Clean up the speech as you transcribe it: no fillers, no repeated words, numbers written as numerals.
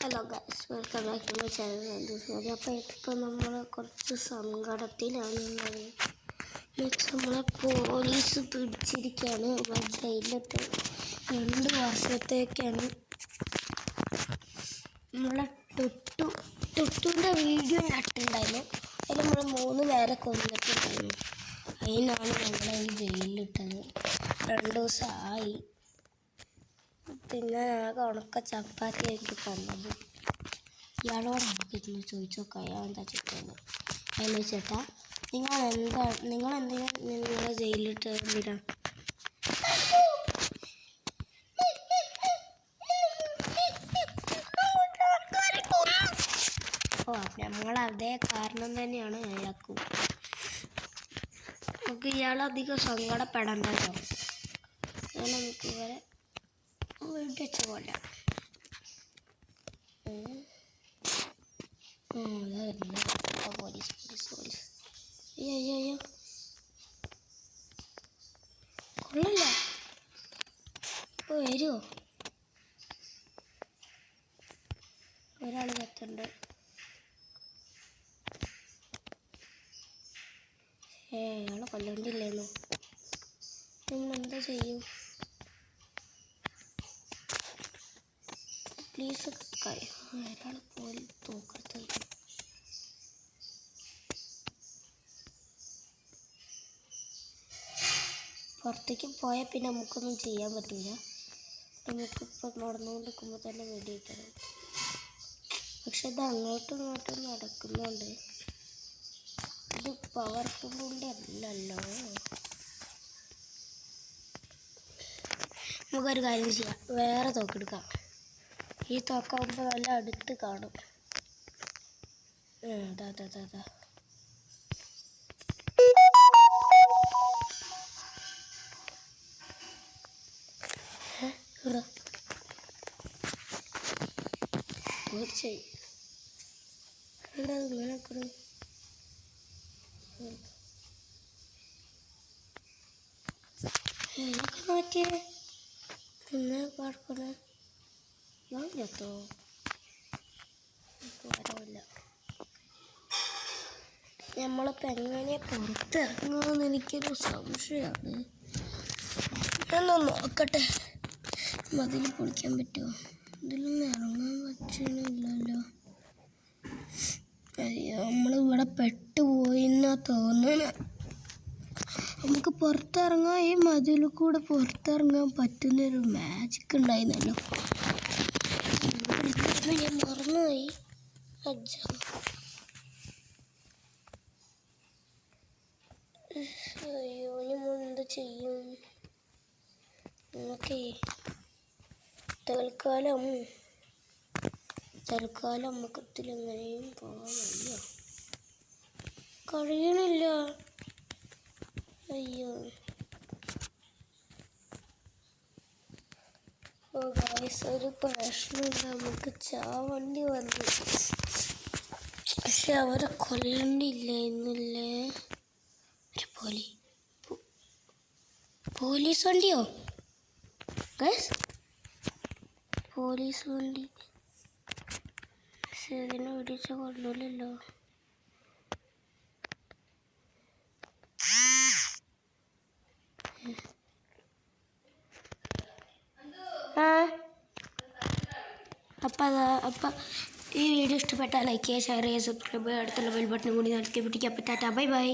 Hello guys, welcome back to my channel. അപ്പോൾ ഇപ്പോൾ നമ്മൾ കുറച്ച് സങ്കടത്തിലാണുള്ളത്. നമ്മളെ പോലീസ് പിടിച്ചിരിക്കുകയാണ്. ജയിലത്തെ 2 വർഷത്തേക്കാണ്. നമ്മളെ ടുട്ടുവിൻ്റെ വീഡിയോ നട്ടുണ്ടായിരുന്നു. അതിൽ നമ്മൾ 3 പേരെ കൊന്നിട്ടുണ്ടായിരുന്നു. അതിനാണ് നമ്മളെ ഈ ജയിലിലിട്ടത്. 2 ദിവസമായി. പിന്നെ ആകെ ഉണക്ക ചപ്പാത്തി എനിക്ക് തന്നത്. ഇയാളോട് നമുക്കിരുന്ന് ചോദിച്ചു നോക്കാം, അയാൾ എന്താ ചോദിച്ചത്. അയാൾ ചേട്ടാ, നിങ്ങളെന്തിനാ നിങ്ങളെ ജയിലിട്ട് എന്തിനാ? ഓ, നമ്മളതേ കാരണം തന്നെയാണ് അയാൾക്കും. നമുക്ക് ഇയാളധികം സങ്കടപ്പെടണ്ടല്ലോ. അങ്ങനെ നമുക്ക് ഇവരെ വെടിവെച്ച പോലെ പോലീസ് അയ്യോ കൊള്ളല്ല. ഇപ്പോൾ വരുമോ? ഒരാൾ കത്തുണ്ട്. അയാളെ കൊല്ലണ്ടില്ലേന്നു. നമ്മളെന്താ ചെയ്യും? പ്ലീസ് ഒരാൾ പോയി തോക്കത്ത്. പുറത്തേക്ക് പോയാൽ പിന്നെ നമുക്കൊന്നും ചെയ്യാൻ പറ്റില്ല. നമുക്കിപ്പോൾ നടന്നുകൊണ്ടിരിക്കുമ്പോൾ തന്നെ വെടിയിട്ടണം. പക്ഷെ ഇത് അങ്ങോട്ടും ഇങ്ങോട്ടും നടക്കുന്നുണ്ട്. ഇത് പവർഫുള്ളുണ്ട് അല്ലല്ലോ. നമുക്കൊരു കാര്യം ചെയ്യാം, വേറെ തോക്കെടുക്കാം. ഈ തോക്കാവുമ്പോൾ നല്ല അടുത്ത് കാണും. അതാ മാറ്റിയേ ഇങ്ങനെ പാർക്കണേ. ഞാൻ കേട്ടോ വരവില്ല. നമ്മളിപ്പോൾ എങ്ങനെ പുറത്തിറങ്ങുമെന്ന് എനിക്കൊരു സംശയമാണ്. ഞാനൊന്ന് നോക്കട്ടെ, മതിൽ പൊളിക്കാൻ പറ്റുമോ? ഇതിലൊന്നും ഇറങ്ങാൻ പറ്റുന്നില്ലല്ലോ. അയ്യോ, നമ്മളിവിടെ പെട്ടുപോയിന്നാ തോന്നണേ. നമുക്ക് പുറത്തിറങ്ങാൻ, ഈ മതിൽ കൂടെ പുറത്തിറങ്ങാൻ പറ്റുന്നൊരു മാജിക് ഉണ്ടായിരുന്നല്ലോ. ഞാൻ മറന്നുപോയി. അയ്യോ, നമ്മൾ എന്ത് ചെയ്യും? നമുക്ക് തൽക്കാലം നമുക്ക് ഇതിലെങ്ങനെയും പോകാൻ വയ്യ. കഴിയണില്ല. അയ്യോ, ഒരു പ്രശ്നമില്ല. നമുക്ക് ചാവണ്ടി വന്നു. പക്ഷെ അവരെ കൊല്ലണ്ടില്ല എന്നില്ലേ. പോലീസ് വണ്ടിയോ? പോലീസ് വണ്ടി. പക്ഷെ ഇതിനെ പിടിച്ച കൊള്ളൂലല്ലോ. അപ്പം ഈ വീഡിയോ ഇഷ്ടപ്പെട്ടാൽ ലൈക്ക് ചെയ്യുക, ഷെയർ ചെയ്യുക, സബ്സ്ക്രൈബ് ചെയ്യുക. അടുത്തുള്ള ബെൽ ബട്ടൺ കൂടി നൽകി പിടിക്കാൻ പറ്റാത്ത. Bye bye.